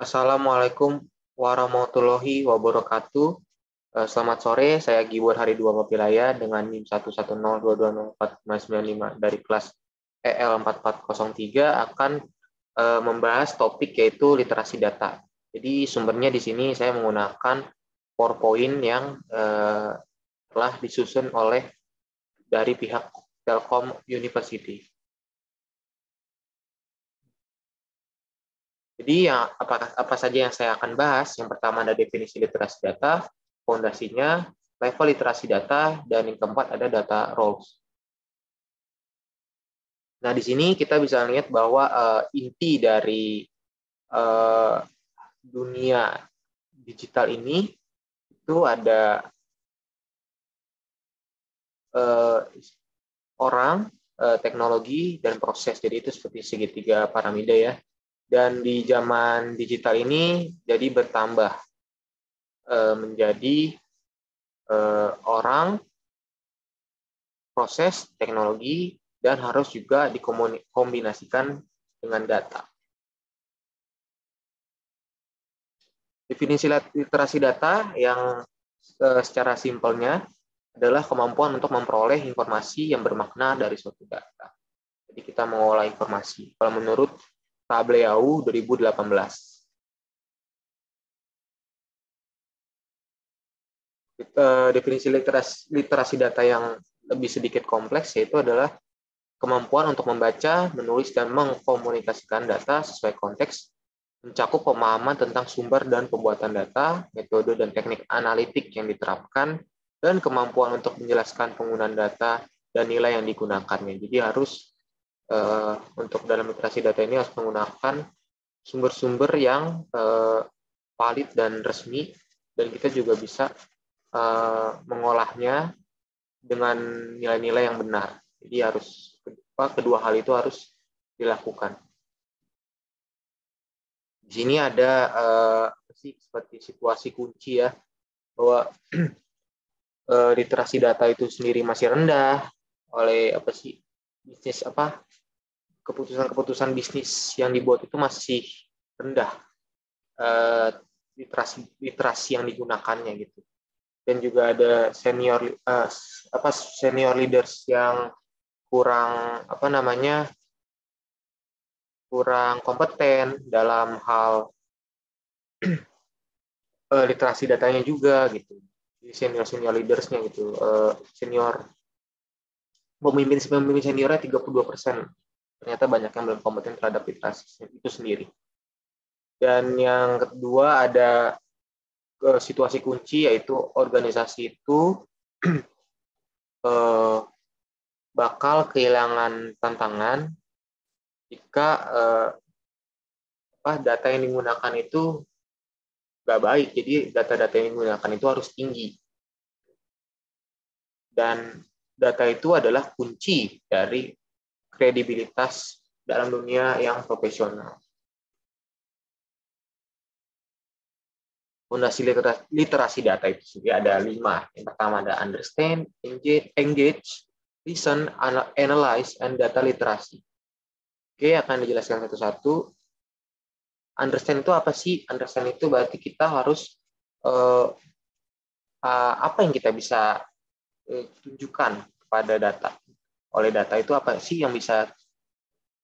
Assalamualaikum warahmatullahi wabarakatuh. Selamat sore, saya Giwar Haridua Papilaya dengan NIM 1102204,95 dari kelas EL4403 akan membahas topik yaitu literasi data. Jadi sumbernya di sini saya menggunakan PowerPoint yang telah disusun oleh dari pihak Telkom University. Jadi apa saja yang saya akan bahas? Yang pertama ada definisi literasi data, fondasinya, level literasi data, dan yang keempat ada data roles. Nah, di sini kita bisa lihat bahwa inti dari dunia digital ini itu ada orang, teknologi, dan proses. Jadi itu seperti segitiga piramida ya. Dan di zaman digital ini jadi bertambah menjadi orang, proses, teknologi, dan harus juga dikombinasikan dengan data. Definisi literasi data yang secara simpelnya adalah kemampuan untuk memperoleh informasi yang bermakna dari suatu data. Jadi kita mengolah informasi. Kalau menurut Tableau 2018. Definisi literasi data yang lebih sedikit kompleks yaitu adalah kemampuan untuk membaca, menulis, dan mengkomunikasikan data sesuai konteks, mencakup pemahaman tentang sumber dan pembuatan data, metode dan teknik analitik yang diterapkan, dan kemampuan untuk menjelaskan penggunaan data dan nilai yang digunakannya. Jadi harus untuk dalam literasi data ini harus menggunakan sumber-sumber yang valid dan resmi, dan kita juga bisa mengolahnya dengan nilai-nilai yang benar. Jadi harus kedua hal itu harus dilakukan. Di sini ada seperti situasi kunci ya, bahwa literasi data itu sendiri masih rendah oleh bisnis keputusan bisnis yang dibuat itu masih rendah literasi yang digunakannya gitu. Dan juga ada senior leaders yang kurang kurang kompeten dalam hal literasi datanya juga gitu. Senior leadersnya gitu, senior pemimpin seniornya 32%. Ternyata banyak yang belum kompeten terhadap literasi itu sendiri. Dan yang kedua ada situasi kunci, yaitu organisasi itu bakal kehilangan tantangan jika data yang digunakan itu nggak baik. Jadi data-data yang digunakan itu harus tinggi. Dan data itu adalah kunci dari kredibilitas dalam dunia yang profesional. Fondasi literasi data itu sendiri ada 5. Yang pertama ada understand, engage, listen, analyze, and data literasi. Oke, akan dijelaskan satu-satu. Understand itu apa sih? Understand itu berarti kita harus apa yang kita bisa tunjukkan kepada data. Oleh data itu apa sih yang bisa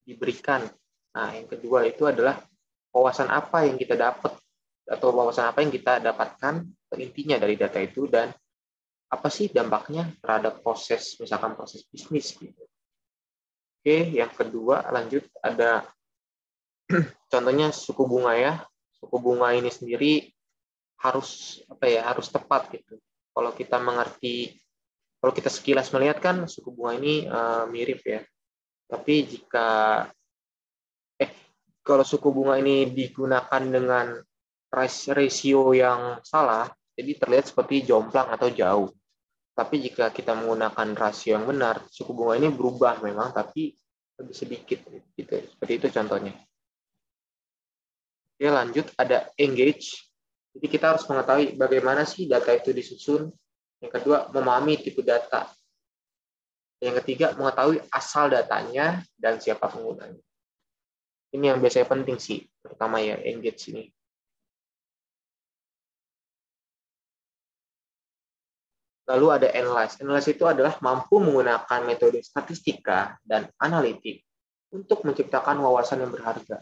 diberikan. Nah, yang kedua itu adalah wawasan apa yang kita dapat atau wawasan apa yang kita dapatkan intinya dari data itu, dan apa sih dampaknya terhadap proses, misalkan proses bisnis gitu. Oke, yang kedua lanjut ada contohnya suku bunga ya. Suku bunga ini sendiri harus harus tepat gitu. Kalau kita sekilas melihat kan suku bunga ini mirip ya. Tapi kalau suku bunga ini digunakan dengan rasio yang salah, jadi terlihat seperti jomplang atau jauh. Tapi jika kita menggunakan rasio yang benar, suku bunga ini berubah memang, tapi lebih sedikit. Gitu. Seperti itu contohnya. Oke, lanjut ada engage. Jadi kita harus mengetahui bagaimana sih data itu disusun. Yang kedua, memahami tipe data. Yang ketiga, mengetahui asal datanya dan siapa penggunanya. Ini yang biasanya penting sih, terutama ya engage ini. Lalu ada analyze. Analyze itu adalah mampu menggunakan metode statistika dan analitik untuk menciptakan wawasan yang berharga.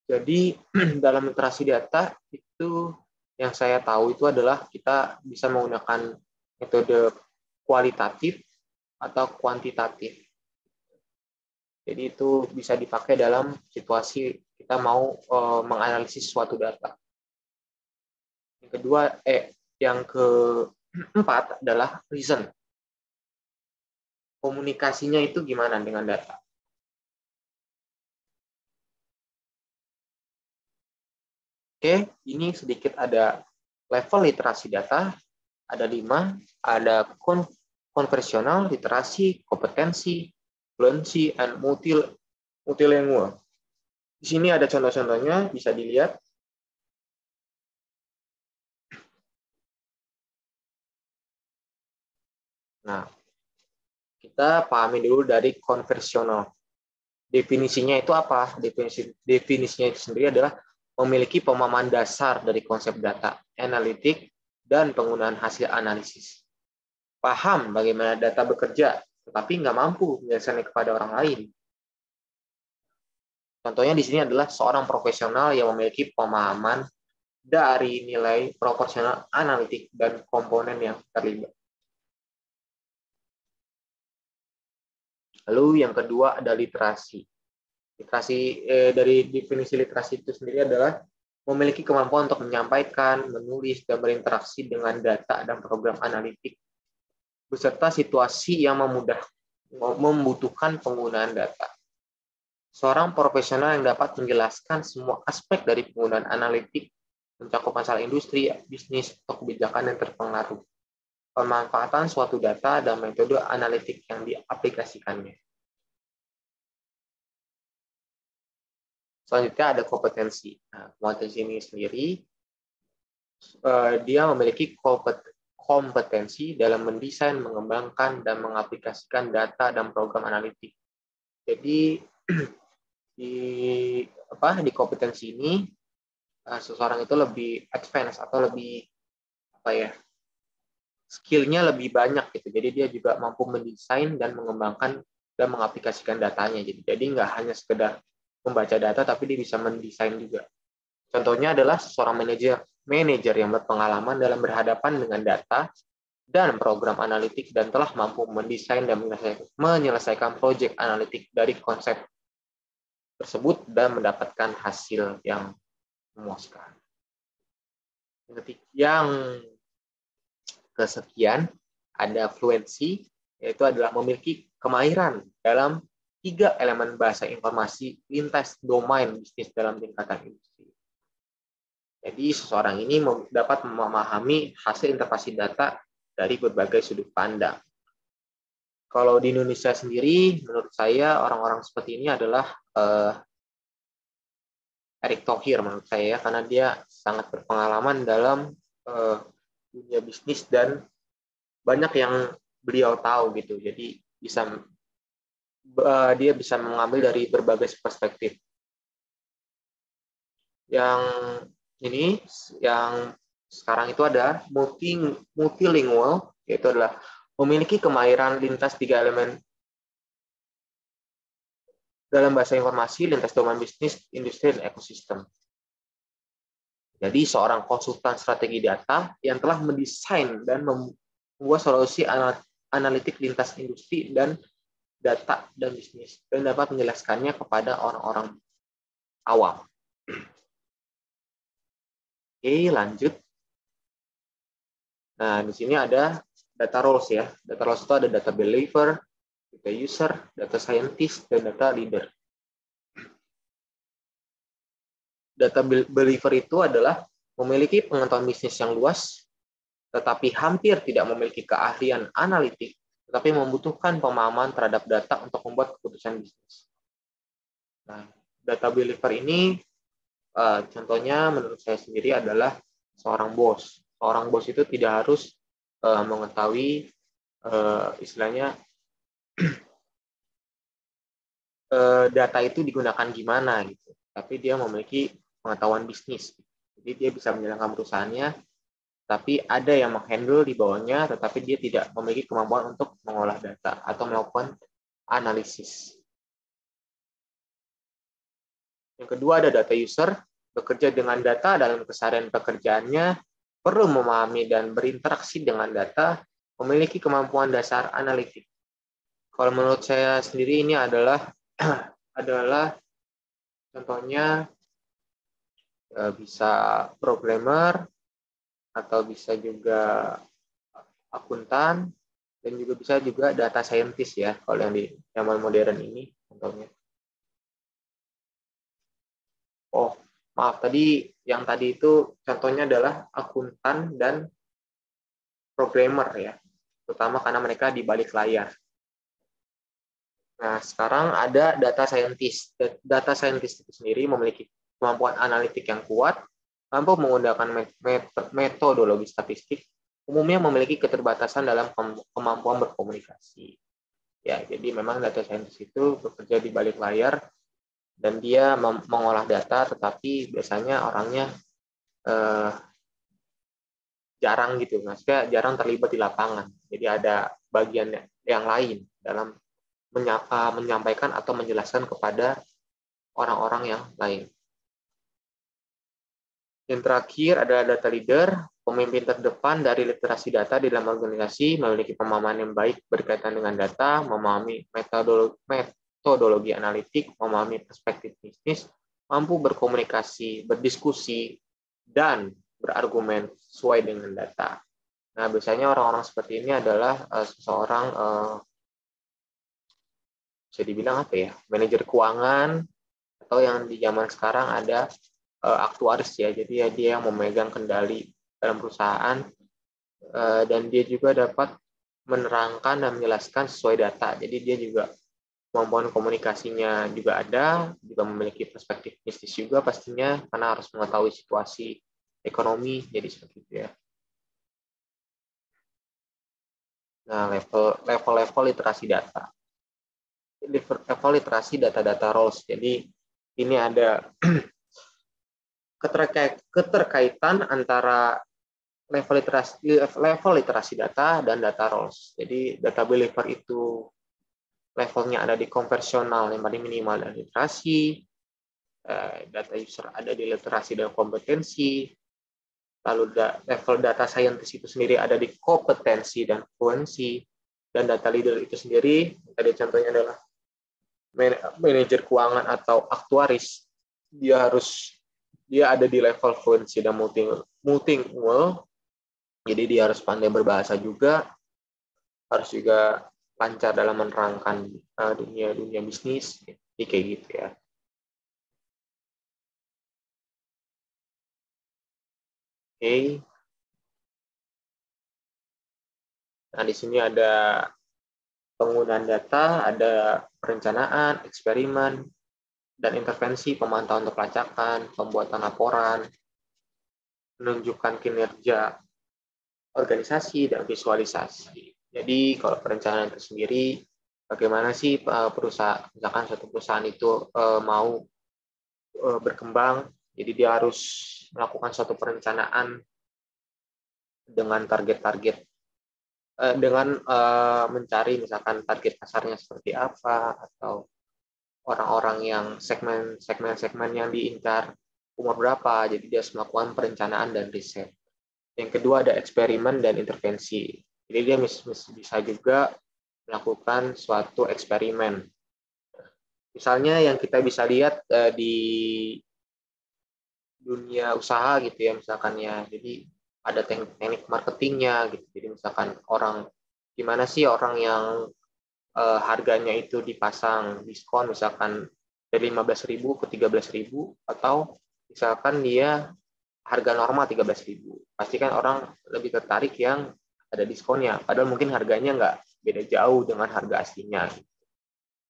Jadi dalam literasi data itu yang saya tahu itu adalah kita bisa menggunakan metode kualitatif atau kuantitatif. Jadi itu bisa dipakai dalam situasi kita mau menganalisis suatu data. Yang keempat adalah reason. Komunikasinya itu gimana dengan data? Oke, ini sedikit ada level literasi data, ada 5, ada konversional, literasi, kompetensi, fluency, and multilingual. Di sini ada contoh-contohnya, bisa dilihat. Nah, kita pahami dulu dari konversional. Definisinya itu apa? Definisinya itu sendiri adalah memiliki pemahaman dasar dari konsep data, analitik, dan penggunaan hasil analisis. Paham bagaimana data bekerja, tetapi nggak mampu menjelaskannya kepada orang lain. Contohnya di sini adalah seorang profesional yang memiliki pemahaman dari nilai proporsional analitik dan komponen yang terlibat. Lalu yang kedua ada literasi. Dari definisi literasi itu sendiri adalah memiliki kemampuan untuk menyampaikan, menulis, dan berinteraksi dengan data dan program analitik beserta situasi yang membutuhkan penggunaan data. Seorang profesional yang dapat menjelaskan semua aspek dari penggunaan analitik, mencakup masalah industri, bisnis, atau kebijakan yang terpengaruh, pemanfaatan suatu data, dan metode analitik yang diaplikasikannya. Selanjutnya ada kompetensi. Nah, kompetensi ini sendiri, dia memiliki kompetensi dalam mendesain, mengembangkan, dan mengaplikasikan data dan program analitik. Jadi di kompetensi ini, seseorang itu lebih advance atau lebih skill-nya lebih banyak gitu. Jadi dia juga mampu mendesain dan mengembangkan dan mengaplikasikan datanya. Jadi nggak hanya sekedar membaca data, tapi dia bisa mendesain juga. Contohnya adalah seorang manajer yang berpengalaman dalam berhadapan dengan data dan program analitik dan telah mampu mendesain dan menyelesaikan proyek analitik dari konsep tersebut dan mendapatkan hasil yang memuaskan. Yang kesekian ada fluency, yaitu adalah memiliki kemahiran dalam 3 elemen bahasa informasi lintas domain bisnis dalam tingkatan industri. Jadi seseorang ini dapat memahami hasil interpretasi data dari berbagai sudut pandang. Kalau di Indonesia sendiri, menurut saya orang-orang seperti ini adalah Erick Thohir menurut saya, karena dia sangat berpengalaman dalam dunia bisnis dan banyak yang beliau tahu gitu. Jadi dia bisa mengambil dari berbagai perspektif. Yang sekarang itu ada multilingual, yaitu adalah memiliki kemahiran lintas 3 elemen dalam bahasa informasi, lintas domain bisnis, industri, dan ekosistem. Jadi seorang konsultan strategi data yang telah mendesain dan membuat solusi analitik lintas industri dan data dan bisnis dan dapat menjelaskannya kepada orang-orang awam. Oke, lanjut. Nah, di sini ada data roles ya. Data roles itu ada data believer, data user, data scientist, dan data leader. Data believer itu adalah memiliki pengetahuan bisnis yang luas, tetapi hampir tidak memiliki keahlian analitik, tetapi membutuhkan pemahaman terhadap data untuk membuat keputusan bisnis. Nah, data believer ini contohnya menurut saya sendiri adalah seorang bos. Seorang bos itu tidak harus mengetahui istilahnya data itu digunakan gimana gitu, tapi dia memiliki pengetahuan bisnis. Jadi dia bisa menjalankan perusahaannya Tapi ada yang menghandle di bawahnya, tetapi dia tidak memiliki kemampuan untuk mengolah data atau melakukan analisis. Yang kedua ada data user, bekerja dengan data dalam keseharian pekerjaannya, perlu memahami dan berinteraksi dengan data, memiliki kemampuan dasar analitik. Kalau menurut saya sendiri ini adalah contohnya bisa programmer atau bisa juga akuntan dan juga bisa juga data scientist ya kalau yang di zaman modern ini contohnya. Oh, maaf tadi yang tadi itu contohnya adalah akuntan dan programmer ya, terutama karena mereka di balik layar. Nah, sekarang ada data scientist. Data scientist itu sendiri memiliki kemampuan analitik yang kuat, mampu menggunakan metodologi statistik, umumnya memiliki keterbatasan dalam kemampuan berkomunikasi. Ya, jadi memang data scientist itu bekerja di balik layar dan dia mengolah data, tetapi biasanya orangnya jarang gitu, maksudnya jarang terlibat di lapangan. Jadi ada bagian yang lain dalam menyampaikan atau menjelaskan kepada orang-orang yang lain. Yang terakhir adalah data leader, pemimpin terdepan dari literasi data di dalam organisasi, memiliki pemahaman yang baik berkaitan dengan data, memahami metodologi analitik, memahami perspektif bisnis, mampu berkomunikasi, berdiskusi, dan berargumen sesuai dengan data. Nah, biasanya orang-orang seperti ini adalah seseorang bisa dibilang apa ya, manajer keuangan, atau yang di zaman sekarang ada aktuaris ya, jadi ya dia yang memegang kendali dalam perusahaan dan dia juga dapat menerangkan dan menjelaskan sesuai data. Jadi dia juga kemampuan komunikasinya juga ada, juga memiliki perspektif bisnis juga pastinya karena harus mengetahui situasi ekonomi, jadi seperti itu ya. Nah, level literasi data. Level literasi data roles. Jadi ini ada keterkaitan antara level literasi data dan data roles. Jadi data believer itu levelnya ada di konversional yang paling minimal dan literasi, data user ada di literasi dan kompetensi, lalu level data scientist itu sendiri ada di kompetensi dan fluensi, dan data leader itu sendiri, tadi contohnya adalah manajer keuangan atau aktuaris, dia ada di level fluency dan multilingual, jadi dia harus pandai berbahasa juga, harus juga lancar dalam menerangkan dunia bisnis, jadi kayak gitu ya. Oke. Nah, di sini ada penggunaan data, ada perencanaan, eksperimen, dan intervensi, pemantauan untuk pelacakan, pembuatan laporan, menunjukkan kinerja organisasi, dan visualisasi. Jadi kalau perencanaan itu sendiri, bagaimana sih perusahaan, misalkan satu perusahaan itu mau berkembang, jadi dia harus melakukan suatu perencanaan dengan target-target, dengan mencari misalkan target pasarnya seperti apa, atau orang-orang yang segmen yang diincar umur berapa, jadi dia harus melakukan perencanaan dan riset. Yang kedua ada eksperimen dan intervensi. Jadi dia bisa juga melakukan suatu eksperimen. Misalnya yang kita bisa lihat di dunia usaha gitu ya, misalkan ya. Jadi ada teknik marketingnya gitu. Jadi misalkan gimana sih orang yang harganya itu dipasang diskon misalkan dari 15.000 ke 13.000, atau misalkan dia harga normal 13.000. Pasti kan orang lebih tertarik yang ada diskonnya, padahal mungkin harganya nggak beda jauh dengan harga aslinya.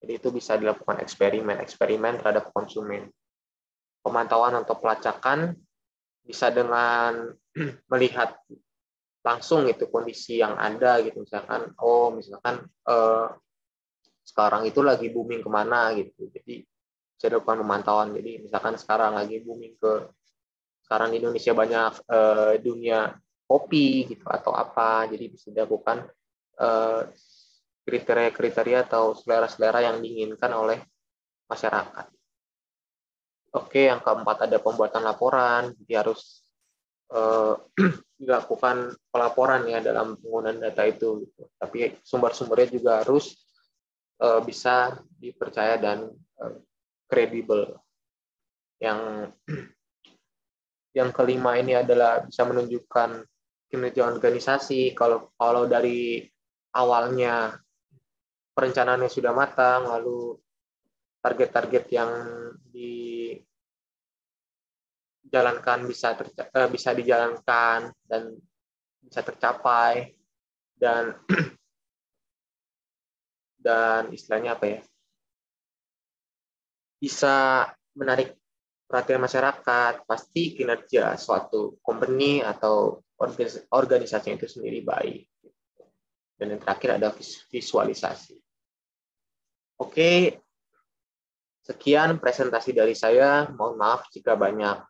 Jadi itu bisa dilakukan eksperimen terhadap konsumen. Pemantauan atau pelacakan bisa dengan melihat langsung itu kondisi yang ada gitu, misalkan sekarang itu lagi booming kemana gitu, jadi bisa dilakukan pemantauan. Jadi misalkan sekarang lagi booming sekarang di Indonesia banyak dunia kopi gitu atau apa. Jadi bisa dilakukan kriteria-kriteria atau selera-selera yang diinginkan oleh masyarakat. Oke, yang keempat ada pembuatan laporan. Jadi harus dilakukan pelaporan ya dalam penggunaan data itu. Gitu. Tapi sumber-sumbernya juga harus bisa dipercaya dan kredibel. Yang kelima ini adalah bisa menunjukkan kinerja organisasi. Kalau dari awalnya perencanaannya sudah matang, lalu target-target yang dijalankan bisa dijalankan dan bisa tercapai, dan istilahnya apa ya, bisa menarik perhatian masyarakat, pasti kinerja suatu company atau organisasi itu sendiri baik. Dan yang terakhir ada visualisasi. Oke, sekian presentasi dari saya. Mohon maaf jika banyak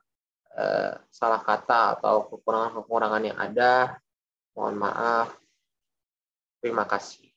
salah kata atau kekurangan-kekurangan yang ada. Mohon maaf. Terima kasih.